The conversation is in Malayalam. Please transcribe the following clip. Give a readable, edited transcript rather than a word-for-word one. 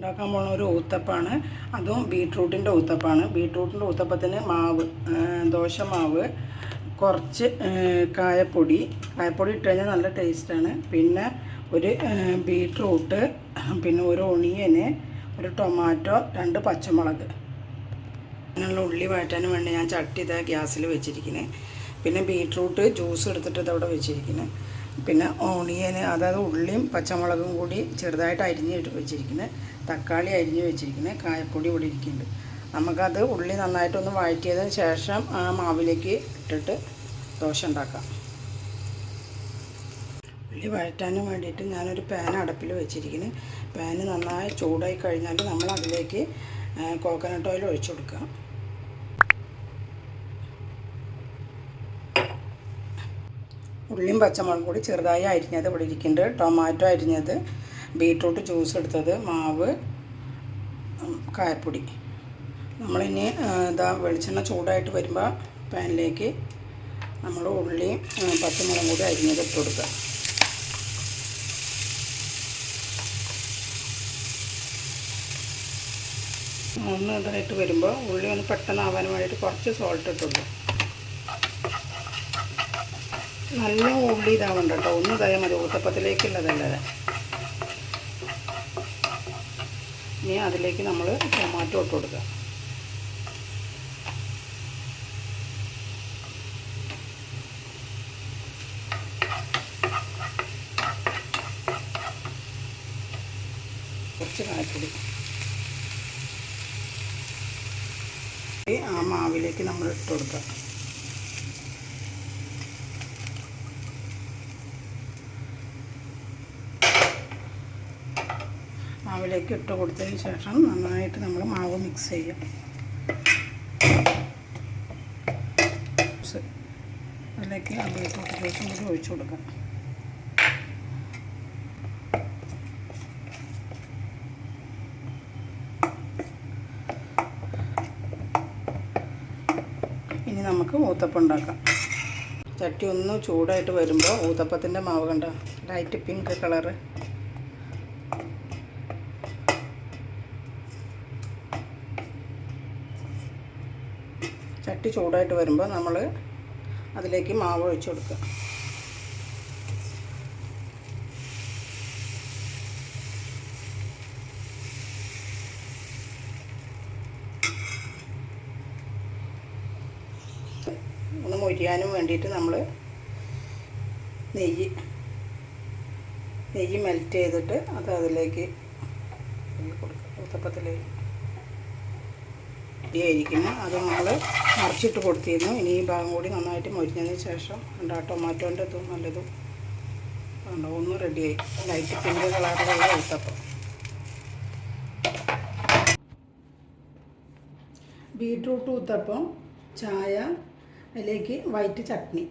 ഉണ്ടാക്കാൻ പോകുന്ന ഒരു ഊത്തപ്പമാണ്. അതും ബീട്രൂട്ടിൻ്റെ ഊത്തപ്പമാണ്. ബീട്രൂട്ടിൻ്റെ ഊത്തപ്പത്തിന് മാവ്, ദോശമാവ്, കുറച്ച് കായപ്പൊടി ഇട്ട് കഴിഞ്ഞാൽ നല്ല ടേസ്റ്റാണ്. പിന്നെ ഒരു ബീട്രൂട്ട്, പിന്നെ ഒരു ഒണിയന്, ഒരു ടൊമാറ്റോ, 2 പച്ചമുളക്. അങ്ങനെയുള്ള ഉള്ളി വഴറ്റാനും വേണ്ടി ഞാൻ ചട്ടി ഇതാ ഗ്യാസിൽ വെച്ചിരിക്കുന്നത്. പിന്നെ ബീട്രൂട്ട് ജ്യൂസ് എടുത്തിട്ട് ഇതവിടെ വെച്ചിരിക്കുന്നത്. പിന്നെ ഓണിയന്, അതായത് ഉള്ളിയും പച്ചമുളകും കൂടി ചെറുതായിട്ട് അരിഞ്ഞിട്ട് വെച്ചിരിക്കുന്നത്. തക്കാളി അരിഞ്ഞ് വെച്ചിരിക്കുന്നത്. കായപ്പൊടി ഇവിടെ ഇരിക്കുന്നുണ്ട്. നമുക്കത് ഉള്ളി നന്നായിട്ടൊന്ന് വഴറ്റിയതിന് ശേഷം ആ മാവിലേക്ക് ഇട്ടിട്ട് ദോശ ഉണ്ടാക്കാം. ഉള്ളി വഴറ്റാനും വേണ്ടിയിട്ട് ഞാനൊരു പാൻ അടുപ്പിൽ വെച്ചിരിക്കുന്നത്. പാന് നന്നായി ചൂടായി കഴിഞ്ഞാൽ നമ്മൾ അതിലേക്ക് കോക്കനട്ട് ഓയിൽ ഒഴിച്ചു കൊടുക്കുക. ഉള്ളിയും പച്ചമുളകും കൂടി ചെറുതായി അരിഞ്ഞത് ഇവിടെ ഇരിക്കുന്നുണ്ട്. ടൊമാറ്റോ അരിഞ്ഞത്, ബീട്രൂട്ട് ജ്യൂസ് എടുത്തത്, മാവ്, കായപ്പൊടി. നമ്മളിനി വെളിച്ചെണ്ണ ചൂടായിട്ട് വരുമ്പോൾ പാനിലേക്ക് നമ്മൾ ഉള്ളിയും പച്ചമുളകും കൂടി അരിഞ്ഞത് ഇട്ട് കൊടുക്കുക. ഒന്ന് ഇതായിട്ട് വരുമ്പോൾ ഉള്ളി ഒന്ന് പെട്ടെന്ന് ആവാൻ വേണ്ടിയിട്ട് കുറച്ച് സോൾട്ട് ഇട്ടുള്ളൂ. നല്ല ഉള്ളി ഇതാവണ്ട കേട്ടോ, ഒന്ന് ഇതായാൽ മതി, ഊത്തപ്പത്തിലേക്കുള്ളതല്ലേ. ഇനി അതിലേക്ക് നമ്മൾ ടൊമാറ്റോ ഇട്ട് കൊടുക്കുക. കുറച്ച് കായപ്പൊടി. ആ മാവിലേക്ക് നമ്മൾ ഇട്ട് കൊടുക്കുക. മാവിലേക്ക് ഇട്ട് കൊടുത്തതിന് ശേഷം നന്നായിട്ട് നമ്മൾ മാവ് മിക്സ് ചെയ്യും. അതിലേക്ക് ആ ബീട്രൂട്ട് ജ്യൂസും കൂടി ഒഴിച്ചു കൊടുക്കാം. ഇനി നമുക്ക് ഊത്തപ്പം ഉണ്ടാക്കാം. ചട്ടി ഒന്ന് ചൂടായിട്ട് വരുമ്പോൾ ഊത്തപ്പത്തിൻ്റെ മാവ് കണ്ട ലൈറ്റ് പിങ്ക് കളറ്, ചട്ടി ചൂടായിട്ട് വരുമ്പോൾ നമ്മൾ അതിലേക്ക് മാവ് ഒഴിച്ചു കൊടുക്കുക. ഒന്ന് മൊരിയാനും വേണ്ടിയിട്ട് നമ്മൾ നെയ്യ് മെൽറ്റ് ചെയ്തിട്ട് അത് അതിലേക്ക് കൊടുക്കുക. ഊത്തപ്പത്തിലേക്ക് ആയിരിക്കുന്നു. അത് നമ്മൾ മറിച്ചിട്ട് കൊടുത്തിരുന്നു. ഇനി ഈ ഭാഗം കൂടി നന്നായിട്ട് മൊരിഞ്ഞതിന് ശേഷം ടൊമാറ്റോൻ്റെ ഇതും നല്ലതും ഉണ്ടോ ഒന്ന് റെഡിയായി. ലൈറ്റ് പിങ്ക് കളറിലുള്ള ഊത്തപ്പം. ബീട്രൂട്ട് ഊത്തപ്പം, ചായ, അതിലേക്ക് വൈറ്റ് ചട്നി.